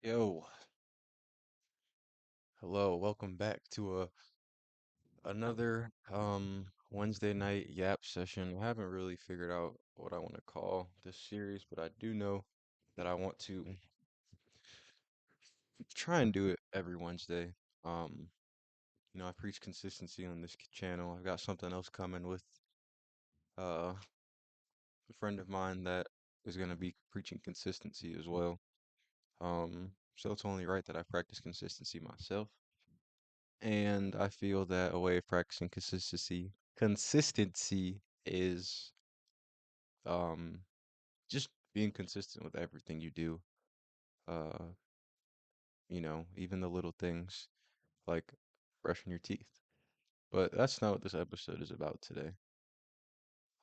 Yo, hello, welcome back to another Wednesday night yap session. I haven't really figured out what I want to call this series, but I do know that I want to try and do it every Wednesday. Um, I preach consistency on this channel. I've got something else coming with uh a friend of mine that is going to be preaching consistency as well. So it's only right that I practice consistency myself. And I feel that a way of practicing consistency is um just being consistent with everything you do. Uh, even the little things like brushing your teeth. But that's not what this episode is about today.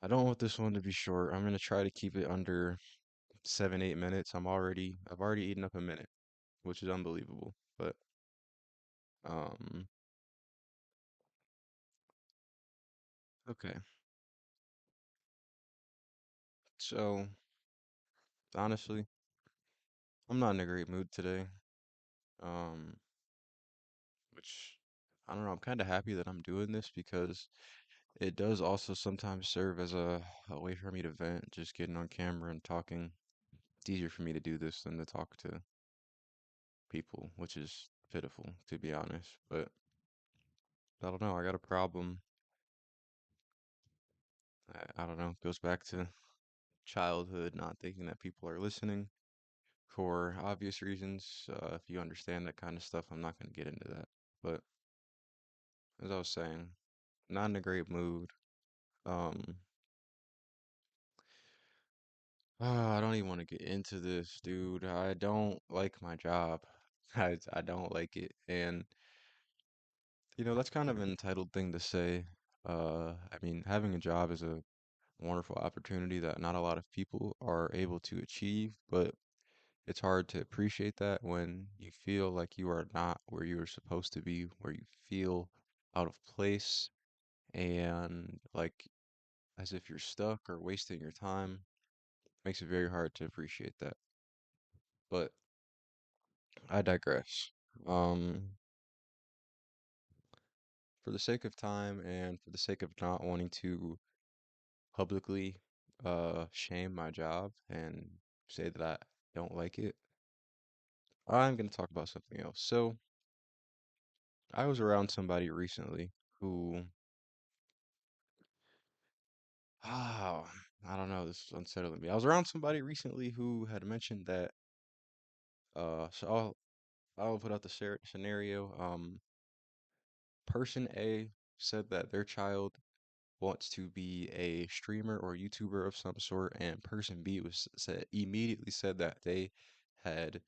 I don't want this one to be short. I'm gonna try to keep it under 7, 8 minutes. I've already eaten up a minute, which is unbelievable. But um, okay. So honestly, I'm not in a great mood today. Um, which I don't know, I'm kind of happy that I'm doing this because it does also sometimes serve as a way for me to vent, just getting on camera and talking. It's easier for me to do this than to talk to people, which is pitiful, to be honest. But I don't know, I got a problem. I don't know, it goes back to childhood, not thinking that people are listening for obvious reasons. If you understand that kind of stuff, I'm not going to get into that. But as I was saying, not in a great mood. Um, I don't even want to get into this, dude. I don't like my job. I don't like it. And, that's kind of an entitled thing to say. I mean, having a job is a wonderful opportunity that not a lot of people are able to achieve, but it's hard to appreciate that when you feel like you are not where you are supposed to be, where you feel out of place and like as if you're stuck or wasting your time. Makes it very hard to appreciate that. But I digress. Um, for the sake of time and for the sake of not wanting to publicly shame my job and say that I don't like it, I'm going to talk about something else. So, I was around somebody recently who, ah, I don't know, this is unsettling me. I was around somebody recently who had mentioned that, so I'll put out the scenario. Person A said that their child wants to be a streamer or YouTuber of some sort, and person B was said immediately said that they had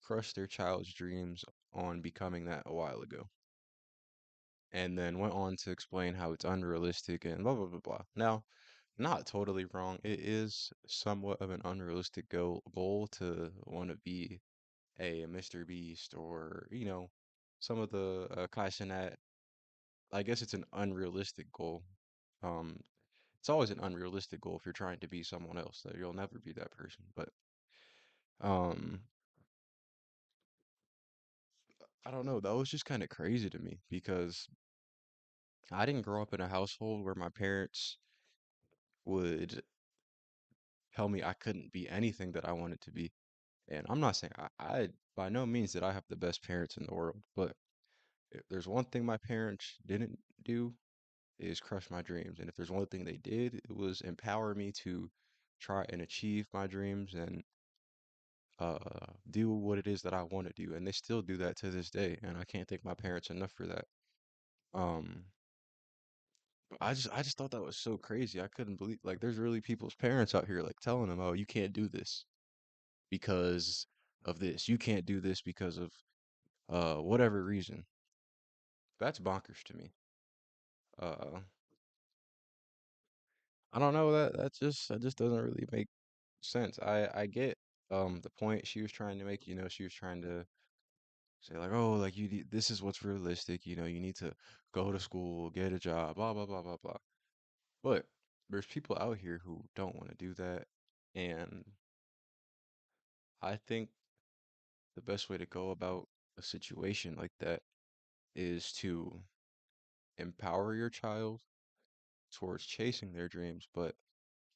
crushed their child's dreams on becoming that a while ago, and then went on to explain how it's unrealistic and blah blah blah blah. Now, not totally wrong. It is somewhat of an unrealistic goal to want to be a Mr. Beast or, some of the Kai Cenat. I guess it's an unrealistic goal. Um, It's always an unrealistic goal if you're trying to be someone else, that you'll never be that person. But um, I don't know, that was just kind of crazy to me because I didn't grow up in a household where my parents would tell me I couldn't be anything that I wanted to be. And I'm not saying I by no means that I have the best parents in the world, but if there's one thing my parents didn't do is crush my dreams. And if there's one thing they did, it was empower me to try and achieve my dreams and uh do what it is that I want to do, and they still do that to this day, and I can't thank my parents enough for that. Um I just thought that was so crazy. I couldn't believe, like, there's really people's parents out here like telling them, "Oh, you can't do this because of this. You can't do this because of whatever reason." That's bonkers to me. Uh I don't know, that just doesn't really make sense. I get the point she was trying to make, she was trying to say like, oh, like this is what's realistic. You need to go to school, get a job, blah blah blah blah blah. But there's people out here who don't want to do that, and I think the best way to go about a situation like that is to empower your child towards chasing their dreams, but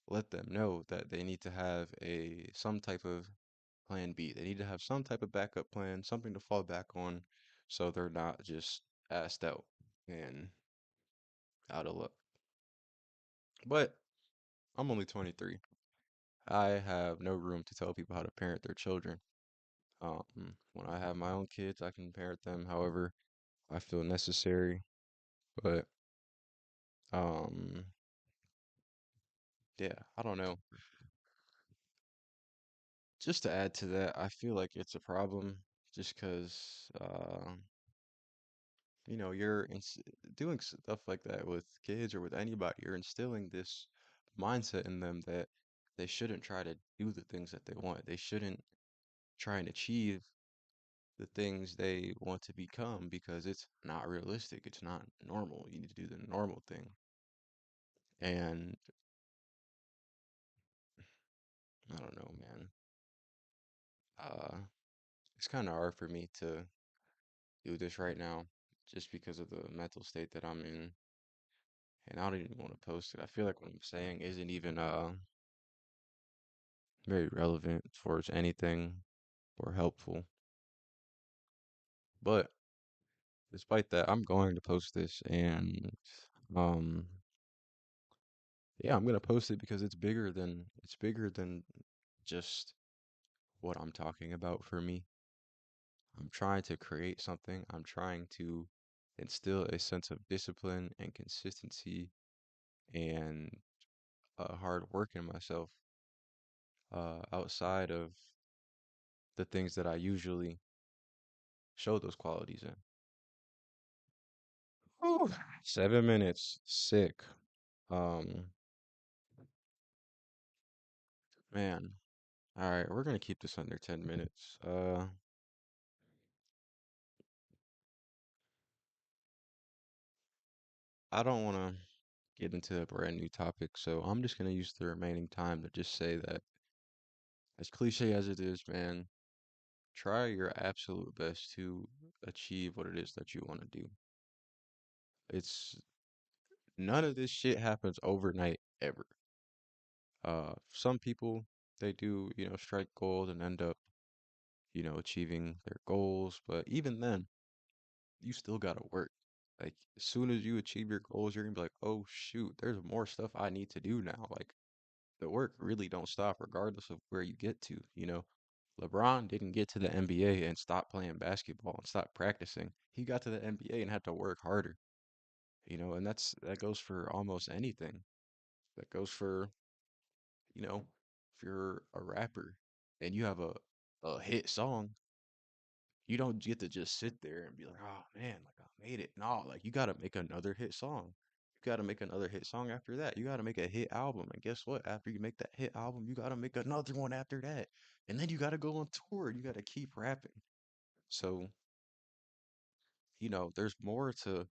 let them know that they need to have a some type of plan B. They need to have some type of backup plan, something to fall back on, so they're not just asked out and out of luck. But I'm only 23. I have no room to tell people how to parent their children. When I have my own kids, I can parent them however I feel necessary. But um, yeah, I don't know. Just to add to that, I feel like it's a problem just because you're doing stuff like that with kids or with anybody. You're instilling this mindset in them that they shouldn't try to do the things that they want. They shouldn't try and achieve the things they want to become because it's not realistic. It's not normal. You need to do the normal thing. And I don't know, man. Uh, it's kind of hard for me to do this right now just because of the mental state that I'm in. And I don't even want to post it. I feel like what I'm saying isn't even very relevant towards anything or helpful. But despite that, I'm going to post this and um yeah, I'm gonna post it because it's bigger than just what I'm talking about for me. I'm trying to create something. I'm trying to instill a sense of discipline and consistency and hard work in myself outside of the things that I usually show those qualities in. Whew, 7 minutes, sick. Um, Man, all right, we're gonna keep this under 10 minutes. I don't want to get into a brand new topic, so I'm just gonna use the remaining time to just say that, as cliche as it is, man, try your absolute best to achieve what it is that you want to do. It's none of this shit happens overnight ever. Some people they do, strike gold and end up, achieving their goals, but even then, you still gotta work. Like as soon as you achieve your goals, you're gonna be like, oh shoot, there's more stuff I need to do now. Like the work really don't stop regardless of where you get to, LeBron didn't get to the NBA and stop playing basketball and stop practicing. He got to the NBA and had to work harder, and that goes for almost anything. That goes for, if you're a rapper and you have a hit song, you don't get to just sit there and be like, oh man, like I made it. No, like you gotta make another hit song. You gotta make another hit song after that. You gotta make a hit album. And guess what? After you make that hit album, you gotta make another one after that. And then you gotta go on tour. You gotta keep rapping. So, there's more to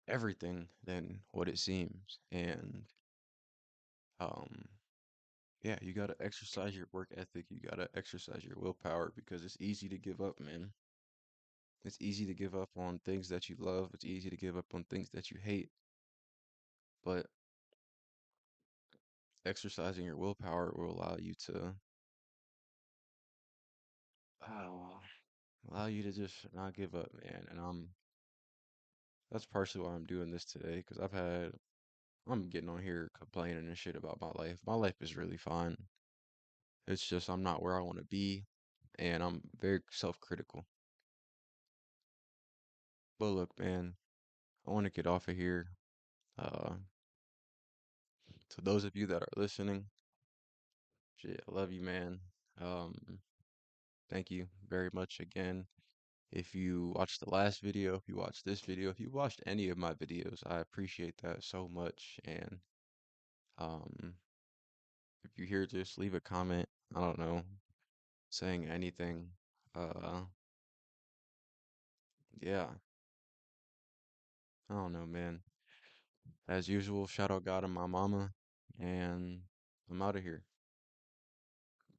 everything than what it seems. And um, yeah, you gotta exercise your work ethic. You gotta exercise your willpower because it's easy to give up, man. It's easy to give up on things that you love. It's easy to give up on things that you hate. But exercising your willpower will allow you to uh, allow you to just not give up, man. And that's partially why I'm doing this today, because I'm getting on here complaining and shit about my life. My life is really fine. It's just I'm not where I want to be, and I'm very self-critical. But look, man, I want to get off of here. Uh, to those of you that are listening, shit, I love you, man. Um, Thank you very much again. If you watched the last video, if you watched this video, if you watched any of my videos, I appreciate that so much. And um, if you hear this, leave a comment. I don't know, saying anything. Uh, yeah, I don't know, man. As usual, shout out God and my mama, and I'm out of here.